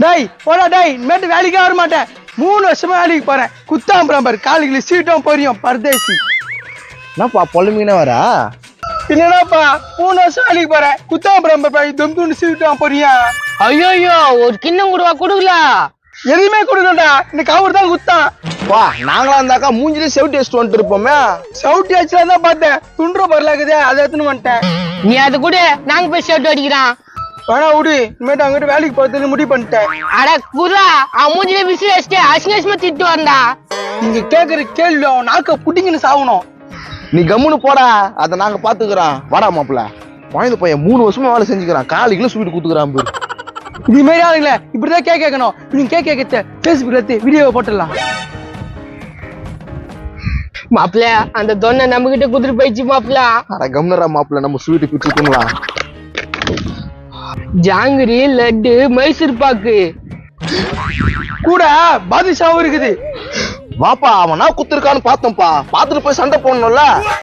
டேய் போடா டேய், இனிமேட்டு வேலைக்கே வர மாட்டேன். 3 வருஷமா வேலைக்கு போறேன். குத்தாம்பரம் பாரு, காலுக்கு சீட்டும் பொரியும் பரதேசி. என்னப்பா பொழுமினா வரா? என்னடாப்பா 3 வருஷம் வேலைக்கு போறேன், குத்தாம்பரம் பாரு தொம்துன்னு சீட்டும் பொரியும். ஐயோ ஒரு கிண்ணம் கூடவா கொடுக்கல? எதுவுமே கொடுக்கண்டா, இந்த கவர் தான் குத்தான். பா நாங்களா இருந்தாக்கா மூஞ்சிலே செவிட்டி வச்சுட்டு வந்துட்டு இருப்போமே. சவுட்டி ஆச்சுலாம் தான் பார்த்தேன், துண்டுற பொருளாக்குதே அதை எடுத்துன்னு வந்துட்டேன். நீ அது கூட நாங்க போய் ஷர்ட் அடிக்கிறான். வேணா விடு, இனிமேட்டு அங்கிட்டு வேலைக்கு போறதுன்னு முடிவு பண்ணிட்டேன். அட குர்ரா, அவன் மூஞ்சில விசில் வச்சுட்டு அசிங்கமா திட்டு வந்தா. நீங்க கேக்குற கேள்வி அவன் நாக்க புட்டிங்கன்னு சாகணும். நீ கம்முன்னு போடா, அதை நாங்க பாத்துக்கிறோம். வாடா மாப்பிள்ள. குழந்தை பையன் 3 வருஷமா வேலை செஞ்சுக்கிறான், 4 கிலோ ஸ்வீட் குத்துக்கிறான் பேரு. இது மாதிரி ஆளுங்களே இப்படிதான் கேட்கணும். நீங்க கேட்க பேஸ்புக்ல எடுத்து வீடியோவை போட்டுடலாம். மாப்பிள்ள அந்த தொன்னை நம்ம கிட்ட குதிரை போயிடுச்சு மாப்பிள்ள. அட கம்னரா மாப்பிள்ள, நம்ம ஸ்வீட் பிச்சுக்கலாம். ஜாங்கிரி, லட்டு, மைசூர் பாக்கு கூட பாதுஷாவும் இருக்குது. வாப்பா, அவனா குத்துருக்கான்னு பார்த்தோம்ப்பா. பார்த்துட்டு போய் சண்டை போடணும்ல.